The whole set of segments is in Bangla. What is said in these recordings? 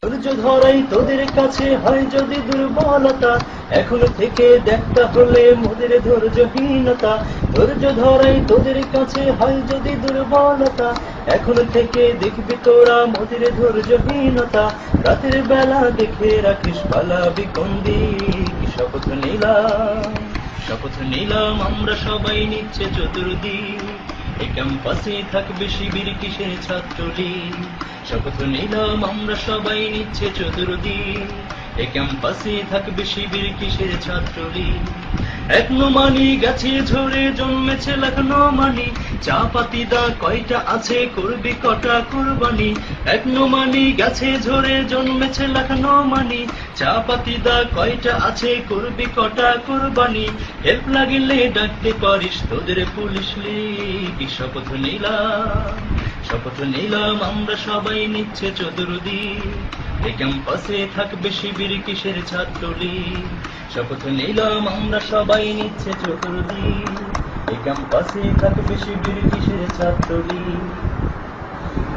ধৈর্য ধরাই তোদের কাছে হয় যদি দুর্বলতা, এখন থেকে দেখা হলে মোদের ধৈর্যহীনতা। ধৈর্য ধরাই তোদের কাছে হয় যদি দুর্বলতা, এখন থেকে দেখবি তোরা মোদের ধৈর্যহীনতা। রাতের বেলা দেখে রাখিস পালাবি কোন দিক, শপথ নিলাম, শপথ নিলাম আমরা সবাই নিচ্ছে চতুর্দিক। এই ক্যাম্পাসে থাকবে শিবির কিসের ছাত্রলীগ, শপথ নিলাম আমরা সবাই নিচ্ছে চতুর্দিক। এই ক্যাম্পাসে থাকবে শিবির কিসের ছাত্রলীগ। এক নোমানি গেছে ঝরে জন্মেছে লাখ নোমানি, চা পাতি দা কয়টা আছে করবি কটা কুরবানি। এক নোমানি গেছে ঝরে জন্মেছে লাখ নোমানি, চা পাতি দা কয়টা আছে করবি কটা কুরবানি। হেল্প লাগিলে ডাকতে পারিস তোদের পুলিশ লীগ, শপথ নিলাম, শপথ নিলাম আমরা সবাই নিচ্ছে চতুর্দিক। এই ক্যাম্পাসে থাকবে শিবির কিসের ছাত্রলীগ, শপথ নিলাম আমরা সবাই নিচ্ছে চতুর্দিক। এই ক্যাম্পাসে থাকবে শিবির কিসের ছাত্রলীগ।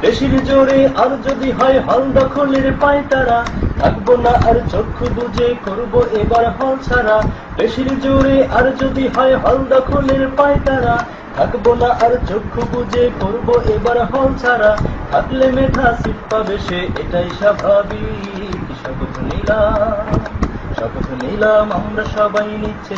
দেশের জোরে আর যদি হয় হল দখলের পায়তারা, থাকবো না আর চক্ষু বুঝে করবো এবার হল ছাড়া। দেশের জোরে আর যদি হয় হল দখলের পায়তারা, থাকবো না আর চক্ষু বুঝে করবো এবার হল ছাড়া। থাকলে মেধা সিট পাবে সে এটাই স্বাভাবিক, শপথ নিলাম, শপথ নিলাম আমরা সবাই নিচ্ছে